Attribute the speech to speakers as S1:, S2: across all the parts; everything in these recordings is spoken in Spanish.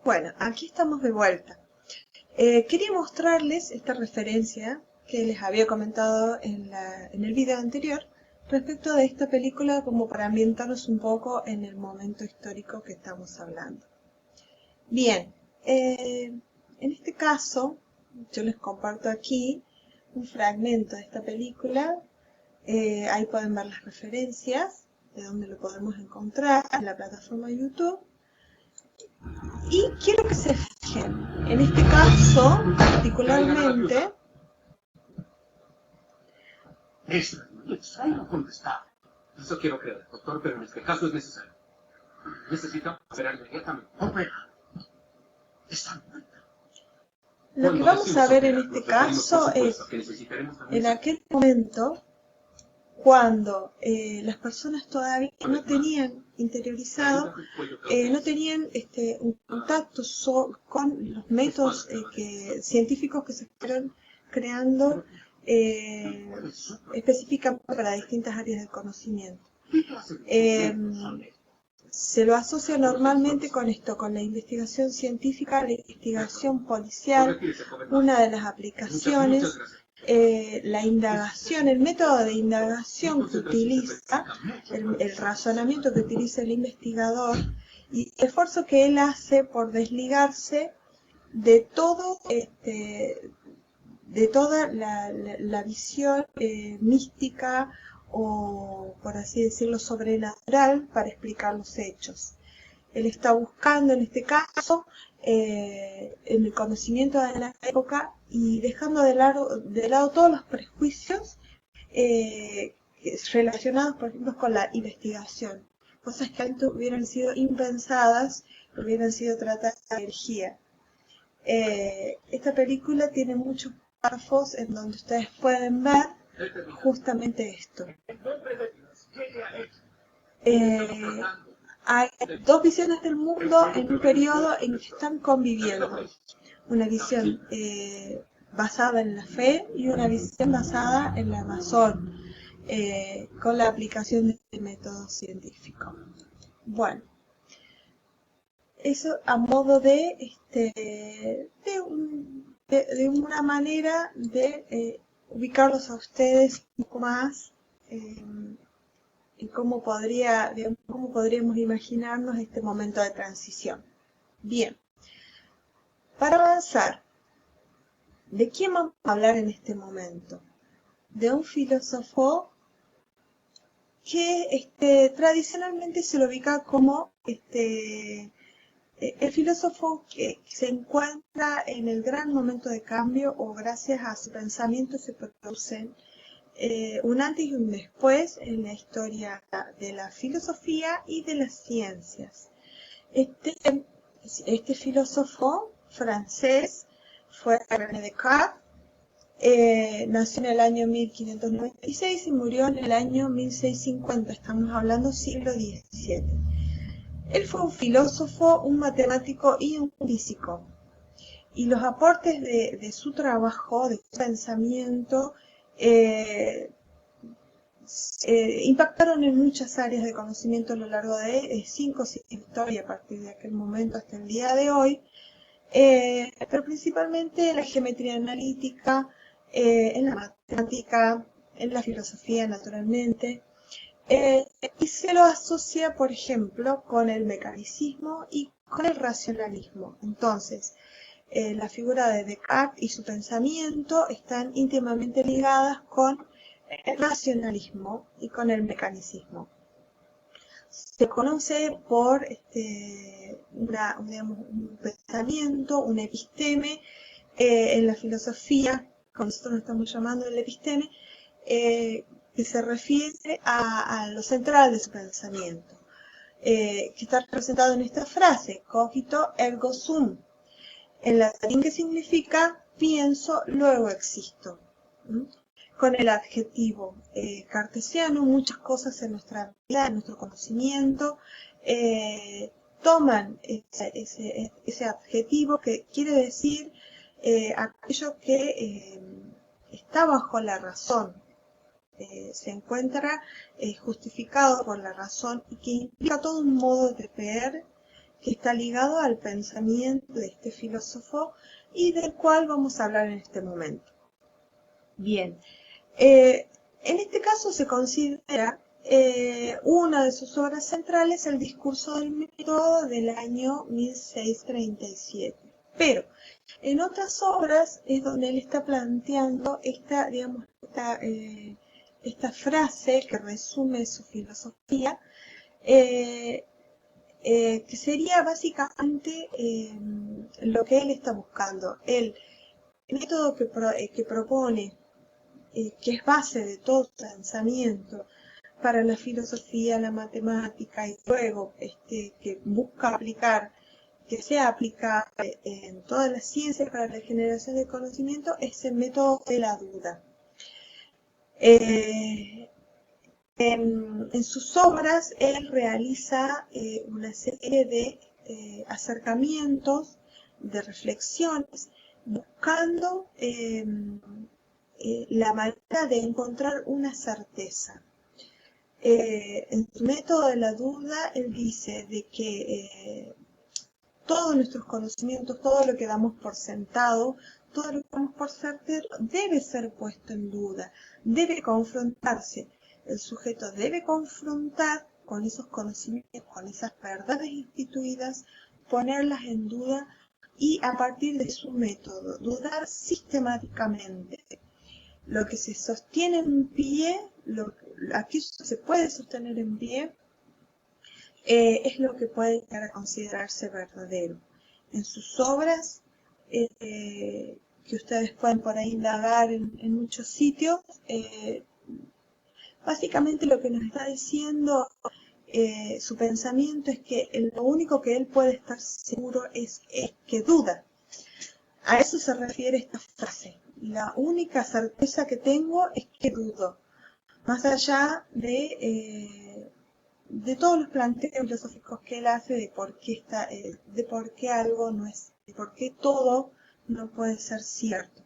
S1: Bueno, aquí estamos de vuelta. Quería mostrarles esta referencia que les había comentado en el video anterior respecto de esta película, como para ambientarnos un poco en el momento histórico que estamos hablando. Bien, en este caso yo les comparto aquí un fragmento de esta película. Ahí pueden ver las referencias de dónde lo podemos encontrar en la plataforma de YouTube. Y quiero que se fijen, en este caso particularmente,
S2: Eso es muy extraño contestar. Eso quiero creer, doctor, pero en este caso es necesario. Necesito operar inmediatamente. Operar. Está muerta.
S1: lo que vamos a ver en este caso es, en aquel momento, cuando las personas todavía no tenían interiorizado, no tenían un contacto con los métodos científicos que se fueron creando específicamente para distintas áreas del conocimiento. Se lo asocia normalmente con esto, con la investigación científica, la investigación policial, una de las aplicaciones, la indagación, el método de indagación que utiliza, el razonamiento que utiliza el investigador y el esfuerzo que él hace por desligarse de todo de toda la visión mística o, por así decirlo, sobrenatural para explicar los hechos. Él está buscando, en este caso, en el conocimiento de la época y dejando de lado todos los prejuicios relacionados, por ejemplo, con la investigación. Cosas que antes hubieran sido impensadas, hubieran sido tratadas de herejía. Esta película tiene muchos párrafos en donde ustedes pueden ver justamente esto. Hay dos visiones del mundo en un periodo en que están conviviendo. Una visión basada en la fe y una visión basada en la razón, con la aplicación de este método científico. Bueno, eso a modo de una manera de ubicarlos a ustedes un poco más en cómo podríamos imaginarnos este momento de transición. Bien, para avanzar, ¿de quién vamos a hablar en este momento? De un filósofo que tradicionalmente se lo ubica como el filósofo que se encuentra en el gran momento de cambio, o gracias a su pensamiento se producen un antes y un después en la historia de la filosofía y de las ciencias. Este filósofo francés fue René Descartes. Nació en el año 1596 y murió en el año 1650, estamos hablando siglo XVII. Él fue un filósofo, un matemático y un físico. Y los aportes de su trabajo, de su pensamiento, impactaron en muchas áreas de conocimiento a lo largo de 5 siglos de historia, a partir de aquel momento hasta el día de hoy, pero principalmente en la geometría analítica, en la matemática, en la filosofía naturalmente, y se lo asocia, por ejemplo, con el mecanicismo y con el racionalismo. Entonces, la figura de Descartes y su pensamiento están íntimamente ligadas con el racionalismo y con el mecanicismo. Se conoce por un pensamiento, un episteme, en la filosofía, como nosotros lo estamos llamando el episteme, que se refiere a lo central de su pensamiento, que está representado en esta frase, cogito ergo sum, en latín, que significa pienso, luego existo. Con el adjetivo cartesiano, muchas cosas en nuestra vida, en nuestro conocimiento, toman ese adjetivo que quiere decir aquello que está bajo la razón, se encuentra justificado por la razón y que implica todo un modo de ver que está ligado al pensamiento de este filósofo y del cual vamos a hablar en este momento. Bien, en este caso se considera una de sus obras centrales el Discurso del Método del año 1637. Pero en otras obras es donde él está planteando esta frase que resume su filosofía, que sería básicamente lo que él está buscando. El método que propone, que es base de todo su pensamiento para la filosofía, la matemática y luego que busca aplicar, que sea aplicable en todas las ciencias para la generación de conocimiento, es el método de la duda. En sus obras él realiza una serie de acercamientos, de reflexiones, buscando la manera de encontrar una certeza. En su método de la duda, él dice de que todos nuestros conocimientos, todo lo que damos por sentado, todo lo que damos por certero, debe ser puesto en duda, debe confrontarse. El sujeto debe confrontar con esos conocimientos, con esas verdades instituidas, ponerlas en duda y a partir de su método, dudar sistemáticamente. Lo que se sostiene en pie, aquello que se puede sostener en pie, es lo que puede llegar a considerarse verdadero. En sus obras, que ustedes pueden por ahí indagar en muchos sitios, básicamente lo que nos está diciendo su pensamiento es que lo único que él puede estar seguro es que duda. A eso se refiere esta frase. La única certeza que tengo es que dudo. Más allá de todos los planteos filosóficos que él hace de por qué algo no es, de por qué todo no puede ser cierto.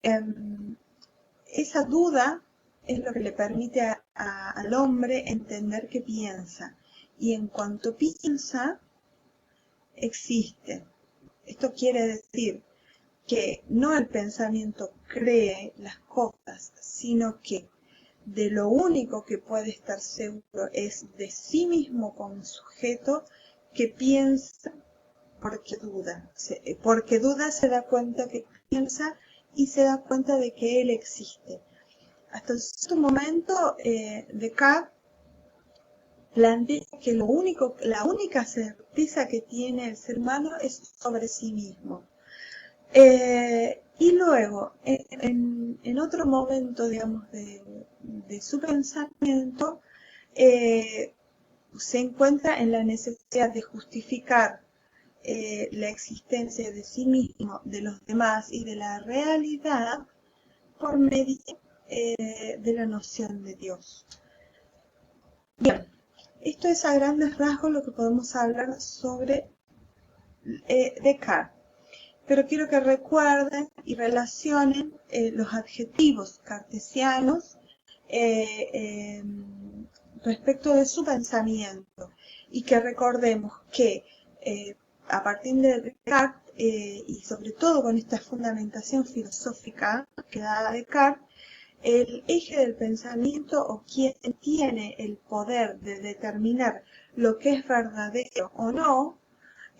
S1: Esa duda es lo que le permite al hombre entender que piensa. Y en cuanto piensa, existe. Esto quiere decir que no el pensamiento cree las cosas, sino que de lo único que puede estar seguro es de sí mismo como sujeto que piensa porque duda. Porque duda se da cuenta que piensa y se da cuenta de que él existe. Hasta cierto momento, Descartes plantea que la única certeza que tiene el ser humano es sobre sí mismo. Y luego, en otro momento, digamos, de su pensamiento, se encuentra en la necesidad de justificar la existencia de sí mismo, de los demás y de la realidad por medio de la noción de Dios. Bien, esto es a grandes rasgos lo que podemos hablar sobre Descartes. Pero quiero que recuerden y relacionen los adjetivos cartesianos respecto de su pensamiento y que recordemos que a partir de Descartes y sobre todo con esta fundamentación filosófica que da Descartes, el eje del pensamiento o quien tiene el poder de determinar lo que es verdadero o no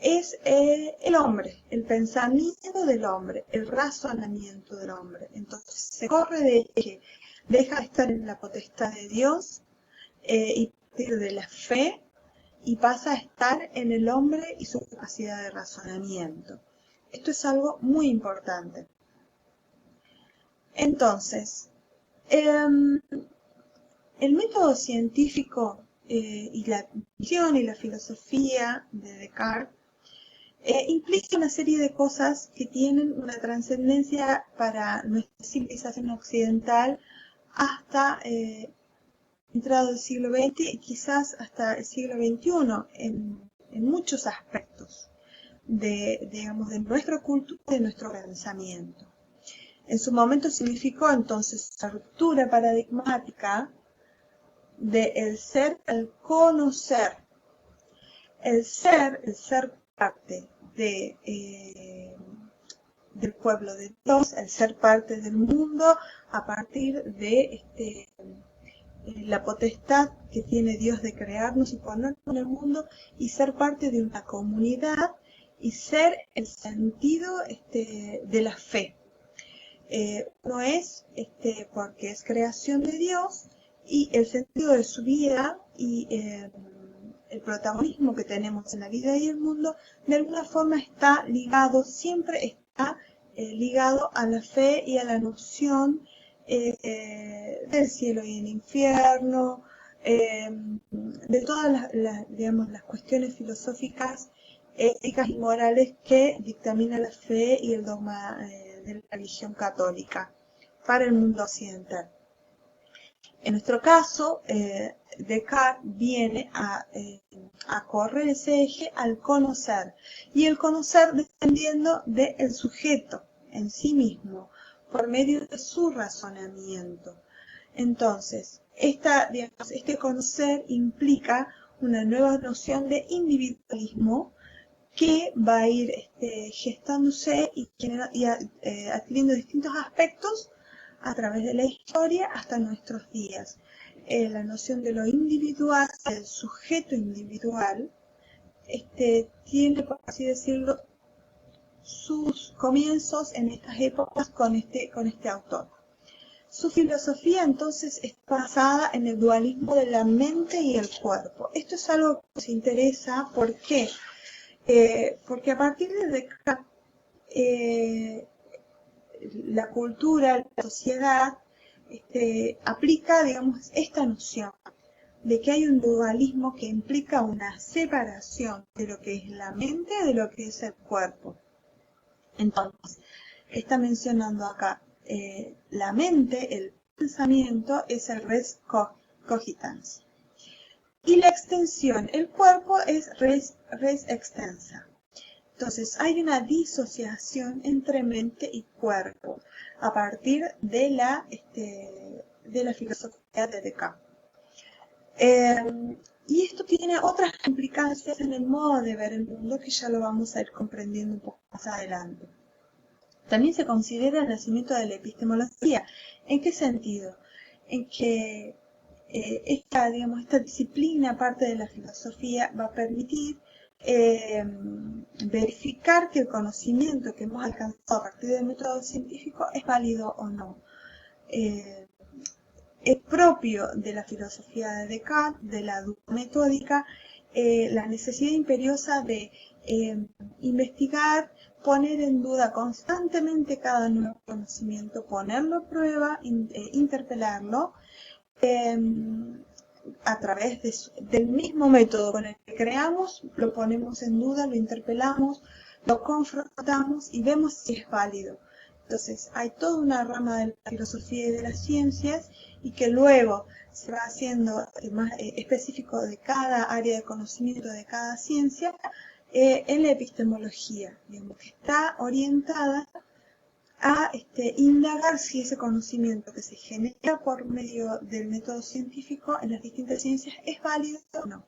S1: es el hombre, el pensamiento del hombre, el razonamiento del hombre. Entonces se corre de eje, deja de estar en la potestad de Dios y partir de la fe y pasa a estar en el hombre y su capacidad de razonamiento. Esto es algo muy importante. Entonces, el método científico y la visión y la filosofía de Descartes implica una serie de cosas que tienen una trascendencia para nuestra civilización occidental hasta entrado el siglo XX y quizás hasta el siglo XXI en muchos aspectos de nuestra cultura y de nuestro pensamiento. En su momento significó entonces la ruptura paradigmática del ser al conocer. el ser parte del pueblo de Dios, el ser parte del mundo a partir de la potestad que tiene Dios de crearnos y ponernos en el mundo, y ser parte de una comunidad y ser el sentido de la fe. Uno es porque es creación de Dios, y el sentido de su vida y el protagonismo que tenemos en la vida y el mundo de alguna forma está ligado, siempre está ligado a la fe y a la noción del cielo y el infierno, de todas digamos, las cuestiones filosóficas, éticas y morales que dictamina la fe y el dogma de la religión católica para el mundo occidental. En nuestro caso, Descartes viene a correr ese eje al conocer, y el conocer dependiendo del sujeto en sí mismo, por medio de su razonamiento. Entonces, este conocer implica una nueva noción de individualismo que va a ir gestándose y adquiriendo distintos aspectos a través de la historia hasta nuestros días. La noción de lo individual, el sujeto individual, tiene, por así decirlo, sus comienzos en estas épocas con este autor. Su filosofía entonces está basada en el dualismo de la mente y el cuerpo. Esto es algo que nos interesa. ¿Por qué? Porque a partir de Descartes, la cultura, la sociedad, aplica, digamos, esta noción de que hay un dualismo que implica una separación de lo que es la mente de lo que es el cuerpo. Entonces, está mencionando acá la mente, el pensamiento, es el res cogitans. Y la extensión, el cuerpo, es res extensa. Entonces, hay una disociación entre mente y cuerpo a partir de la filosofía de Descartes. Y esto tiene otras implicancias en el modo de ver el mundo que ya lo vamos a ir comprendiendo un poco más adelante. También se considera el nacimiento de la epistemología. ¿En qué sentido? En que esta disciplina, parte de la filosofía, va a permitir verificar que el conocimiento que hemos alcanzado a partir del método científico es válido o no. Es propio de la filosofía de Descartes, de la duda metódica, la necesidad imperiosa de investigar, poner en duda constantemente cada nuevo conocimiento, ponerlo a prueba, interpelarlo, a través del mismo método con el que creamos, lo ponemos en duda, lo interpelamos, lo confrontamos y vemos si es válido. Entonces, hay toda una rama de la filosofía y de las ciencias, y que luego se va haciendo más específico de cada área de conocimiento de cada ciencia, en la epistemología, digamos, que está orientada a indagar si ese conocimiento que se genera por medio del método científico en las distintas ciencias es válido o no.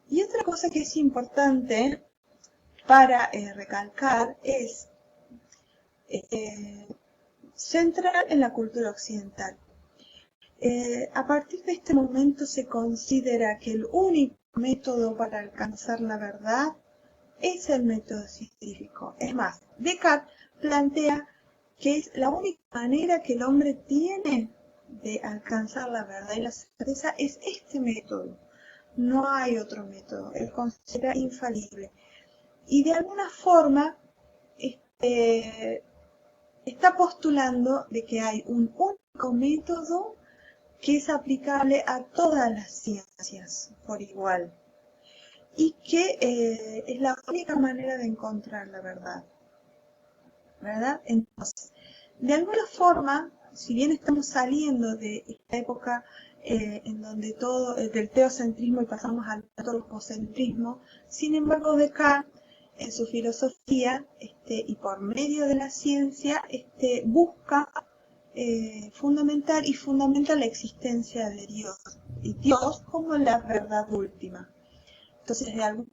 S1: Y otra cosa que es importante para recalcar es centrar en la cultura occidental. A partir de este momento se considera que el único método para alcanzar la verdad es el método científico. Es más, Descartes plantea que es la única manera que el hombre tiene de alcanzar la verdad y la certeza es este método. No hay otro método. Él considera infalible. Y de alguna forma está postulando de que hay un único método que es aplicable a todas las ciencias por igual, y que es la única manera de encontrar la verdad. ¿Verdad? Entonces, de alguna forma, si bien estamos saliendo de esta época en donde todo del teocentrismo y pasamos al antropocentrismo, sin embargo Descartes en su filosofía y por medio de la ciencia busca fundamentar y fundamenta la existencia de Dios, y Dios como la verdad última. Entonces, de algún